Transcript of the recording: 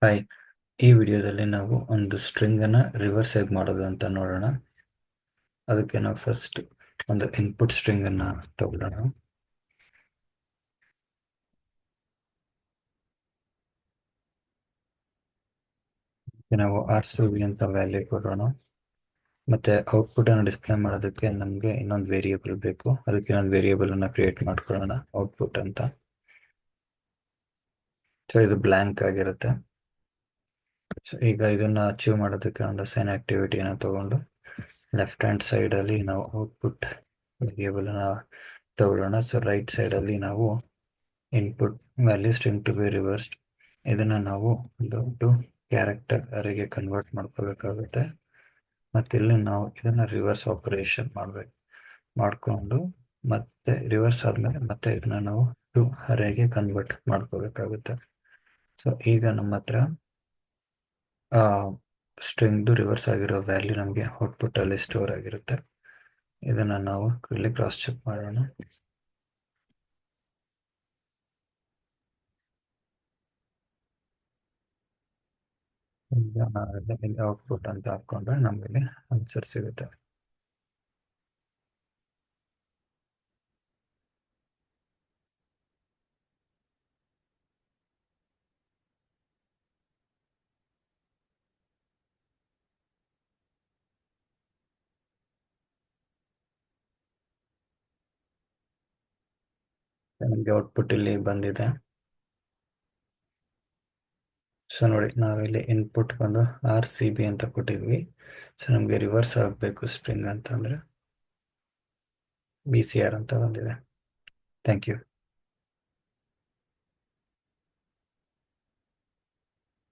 Hi, ಈ ವಿಡಿಯೋದಲ್ಲಿ ನಾವು ಒಂದು ಸ್ಟ್ರಿಂಗ್ ಅನ್ನ ರಿವರ್ಸ್ ಹೇಗೆ ಮಾಡೋದು ಅಂತ ನೋಡೋಣ. ಅದಕ್ಕೆ ನಾವು ಫಸ್ಟ್ ಒಂದು ಇನ್ಪುಟ್ ಸ್ಟ್ರಿಂಗ್ ಅನ್ನ ತಗೊಳ್ಳೋಣ. ನಾವು RCB ಅಂತ ವ್ಯಾಲ್ಯೂ ಕೊಡೋಣ. ಮತ್ತೆ ಔಟ್ಪುಟ್ ಅನ್ನು ಡಿಸ್ಪ್ಲೇ ಮಾಡೋದಕ್ಕೆ ನಮಗೆ ಇನ್ನೊಂದು ವೇರಿಯೇಬಲ್ ಬೇಕು. ಅದಕ್ಕೆ ಇನ್ನೊಂದು ವೇರಿಯೇಬಲ್ ಅನ್ನ ಕ್ರಿಯೇಟ್ ಮಾಡ್ಕೊಳ್ಳೋಣ, ಔಟ್ಪುಟ್ ಅಂತ. ಸೊ ಇದು ಬ್ಲ್ಯಾಂಕ್ ಆಗಿರುತ್ತೆ. ಸೊ ಈಗ ಇದನ್ನ ಅಚೀವ್ ಮಾಡೋದಕ್ಕೆ ಒಂದು ಸೈನ್ ಆಕ್ಟಿವಿಟಿಯನ್ನು ತಗೊಂಡು ಲೆಫ್ಟ್ ಹ್ಯಾಂಡ್ ಸೈಡ್ ಅಲ್ಲಿ ನಾವು ಔಟ್ಪುಟ್ ವೇರಿಯೇಬಲ್ ಅನ್ನ ತಗೊಳ್ಳೋಣ. ಸೊ ರೈಟ್ ಸೈಡ್ ಅಲ್ಲಿ ನಾವು input value string to be reversed ಇದನ್ನ ನಾವು ಒಂದು ಕ್ಯಾರೆಕ್ಟರ್ ಅರೆಗೆ ಕನ್ವರ್ಟ್ ಮಾಡ್ಕೋಬೇಕಾಗುತ್ತೆ. ಮತ್ತೆ ಇಲ್ಲಿ ನಾವು ಇದನ್ನ ರಿವರ್ಸ್ ಆಪರೇಷನ್ ಮಾಡಿಕೊಂಡು ಮತ್ತೆ ರಿವರ್ಸ್ ಆದ್ಮೇಲೆ ಮತ್ತೆ ಇದನ್ನ ನಾವು ಟು ಅರೆಗೆ ಕನ್ವರ್ಟ್ ಮಾಡ್ಕೋಬೇಕಾಗುತ್ತೆ. ಸೊ ಈಗ ನಮ್ಮ ಹತ್ರ ಸ್ಟ್ರಿಂಗ್ದು ರಿವರ್ಸ್ ಆಗಿರೋ ವ್ಯಾಲ್ಯೂ ನಮಗೆ ಔಟ್ಪುಟ್ ಅಲ್ಲಿ ಸ್ಟೋರ್ ಆಗಿರುತ್ತೆ. ಇದನ್ನ ನಾವು ಇಲ್ಲಿ ಕ್ರಾಸ್ ಚೆಕ್ ಮಾಡೋಣ. ಇಲ್ಲಿ ಔಟ್ಪುಟ್ ಅಂತ ಹಾಕೊಂಡ್ರೆ ನಮಗೆ ಆನ್ಸರ್ ಸಿಗುತ್ತೆ. ನಮಗೆ ಔಟ್ಪುಟ್ ಇಲ್ಲಿ ಬಂದಿದೆ. ಸೊ ನೋಡಿ, ನಾವಿಲ್ಲಿ ಇನ್ಪುಟ್ ಬಂದು RCB ಅಂತ ಕೊಟ್ಟಿದ್ವಿ. ಸೊ ನಮಗೆ ರಿವರ್ಸ್ ಆಗಬೇಕು ಸ್ಟ್ರಿಂಗ್ ಅಂತಂದ್ರೆ BCR ಅಂತ ಬಂದಿದೆ. Thank you.